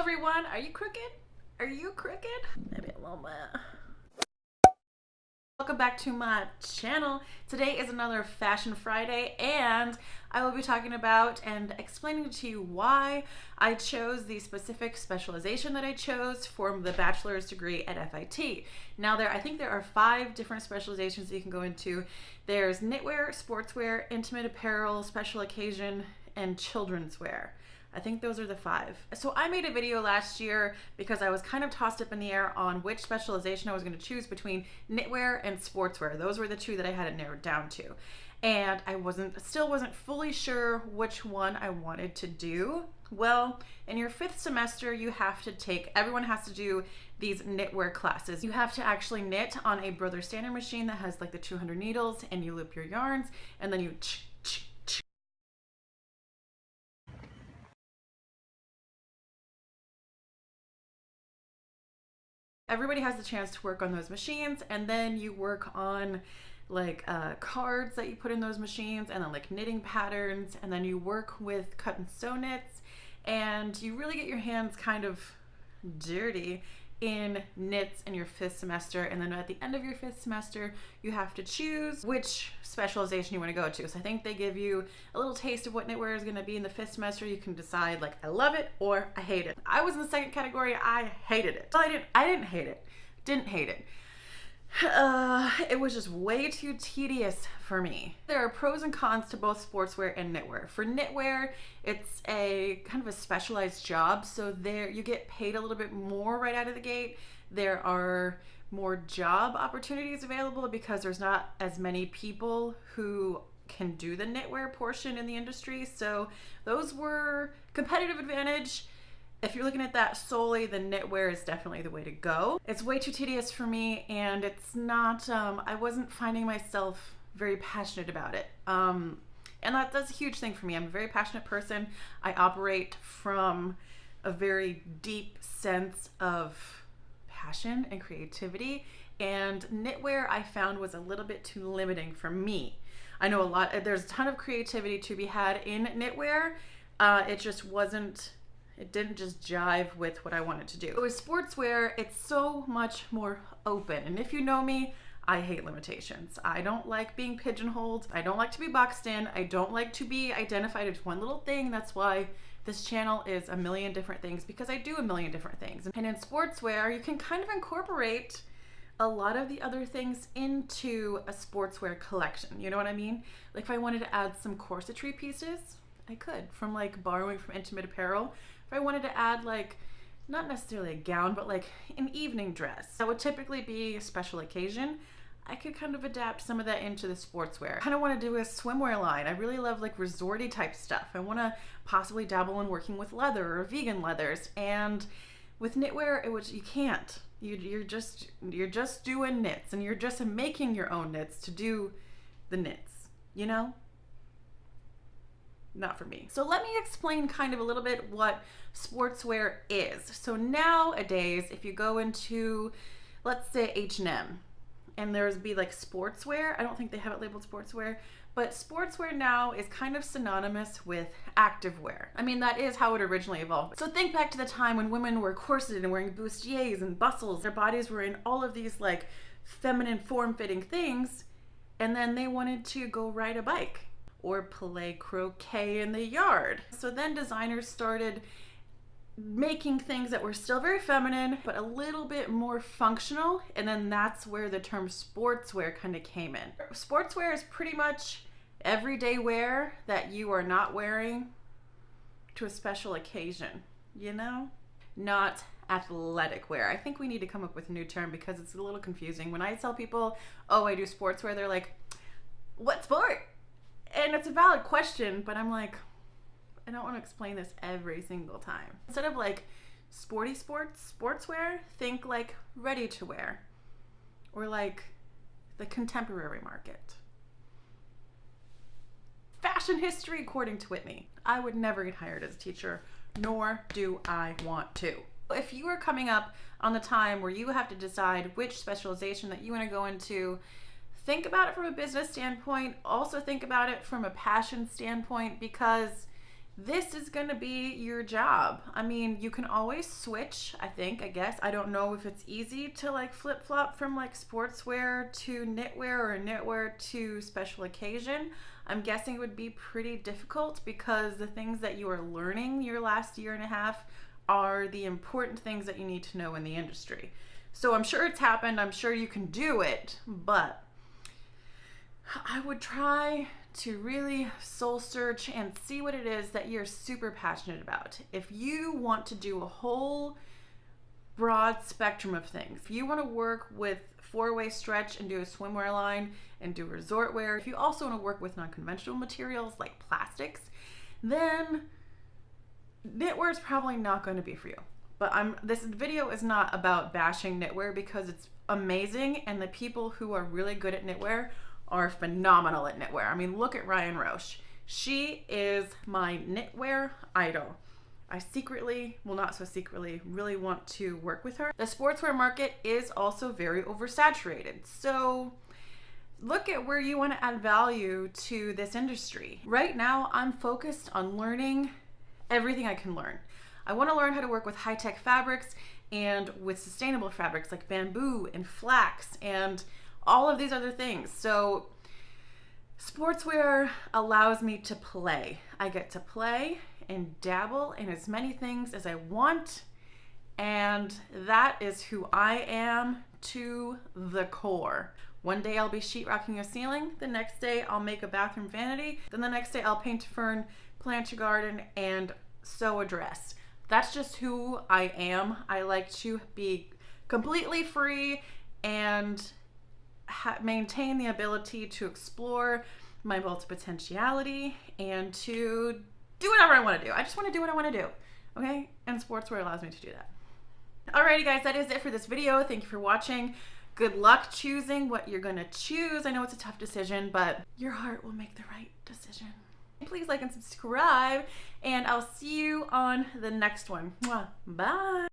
everyone. Are you crooked? Are you crooked? Maybe a little bit. Welcome back to my channel. Today is another Fashion Friday and I will be talking about and explaining to you why I chose the specific specialization that I chose for the bachelor's degree at FIT. Now I think there are 5 different specializations that you can go into. There's knitwear, sportswear, intimate apparel, special occasion, and children's wear. I think those are the 5. So I made a video last year because I was kind of tossed up in the air on which specialization I was going to choose between knitwear and sportswear. Those were the 2 that I had it narrowed down to. And I still wasn't fully sure which one I wanted to do. Well, in your 5th semester, everyone has to do these knitwear classes. You have to actually knit on a Brother Standard machine that has like the 200 needles, and you loop your yarns and then you everybody has the chance to work on those machines, and then you work on like cards that you put in those machines, and then like knitting patterns, and then you work with cut and sew knits, and you really get your hands kind of dirty in knits in your 5th semester. And then at the end of your 5th semester, you have to choose which specialization you want to go to. So I think they give you a little taste of what knitwear is going to be in the 5th semester. You can decide like, I love it or I hate it. I was in the 2nd category. I hated it. Well, I didn't hate it. Didn't hate it. It was just way too tedious for me. There are pros and cons to both sportswear and knitwear. For knitwear, it's a kind of a specialized job, so there you get paid a little bit more right out of the gate. There are more job opportunities available because there's not as many people who can do the knitwear portion in the industry, so those were competitive advantage. If you're looking at that solely, then knitwear is definitely the way to go. It's way too tedious for me, and it's not, I wasn't finding myself very passionate about it. And that's a huge thing for me. I'm a very passionate person. I operate from a very deep sense of passion and creativity, and knitwear I found was a little bit too limiting for me. I know there's a ton of creativity to be had in knitwear. It didn't just jive with what I wanted to do. With sportswear, it's so much more open. And if you know me, I hate limitations. I don't like being pigeonholed. I don't like to be boxed in. I don't like to be identified as one little thing. That's why this channel is a million different things, because I do a million different things. And in sportswear, you can kind of incorporate a lot of the other things into a sportswear collection. You know what I mean? Like if I wanted to add some corsetry pieces, I could, from like borrowing from intimate apparel. If I wanted to add like, not necessarily a gown, but like an evening dress that would typically be a special occasion, I could kind of adapt some of that into the sportswear. I kind of want to do a swimwear line. I really love like resorty type stuff. I want to possibly dabble in working with leather or vegan leathers. And with knitwear, you can't. You're just doing knits, and you're just making your own knits to do the knits, you know? Not for me. So let me explain kind of a little bit what sportswear is. So nowadays, if you go into, let's say H&M, and there's be like sportswear, I don't think they have it labeled sportswear, but sportswear now is kind of synonymous with activewear. I mean, that is how it originally evolved. So think back to the time when women were corseted and wearing bustiers and bustles. Their bodies were in all of these like feminine form-fitting things, and then they wanted to go ride a bike or play croquet in the yard. So then designers started making things that were still very feminine, but a little bit more functional. And then that's where the term sportswear kind of came in. Sportswear is pretty much everyday wear that you are not wearing to a special occasion, you know? Not athletic wear. I think we need to come up with a new term because it's a little confusing. When I tell people, oh, I do sportswear, they're like, what sport? And it's a valid question, but I'm like, I don't want to explain this every single time. Instead of like sportswear, think like ready to wear, or like the contemporary market. Fashion history according to Whitney. I would never get hired as a teacher, nor do I want to. If you are coming up on the time where you have to decide which specialization that you want to go into, think about it from a business standpoint. Also think about it from a passion standpoint, because this is going to be your job. I mean, you can always switch, I guess. I don't know if it's easy to like flip-flop from like sportswear to knitwear or knitwear to special occasion. I'm guessing it would be pretty difficult because the things that you are learning your last year and a half are the important things that you need to know in the industry. So I'm sure it's happened. I'm sure you can do it, but I would try to really soul search and see what it is that you're super passionate about. If you want to do a whole broad spectrum of things, if you want to work with four-way stretch and do a swimwear line and do resort wear, if you also want to work with non-conventional materials like plastics, then knitwear is probably not going to be for you. But this video is not about bashing knitwear because it's amazing, and the people who are really good at knitwear are phenomenal at knitwear. I mean, look at Ryan Roche. She is my knitwear idol. I secretly, well, not so secretly, really want to work with her. The sportswear market is also very oversaturated. So look at where you want to add value to this industry. Right now, I'm focused on learning everything I can learn. I want to learn how to work with high-tech fabrics and with sustainable fabrics like bamboo and flax and all of these other things. So sportswear allows me to play. I get to play and dabble in as many things as I want, and that is who I am to the core. One day I'll be sheetrocking a ceiling, the next day I'll make a bathroom vanity, then the next day I'll paint a fern, plant a garden, and sew a dress. That's just who I am. I like to be completely free and maintain the ability to explore my multipotentiality and to do whatever I want to do. I just want to do what I want to do, okay? And sportswear allows me to do that. Alrighty guys, that is it for this video. Thank you for watching. Good luck choosing what you're gonna choose. I know it's a tough decision, but your heart will make the right decision. Please like and subscribe, and I'll see you on the next one. Mwah. Bye.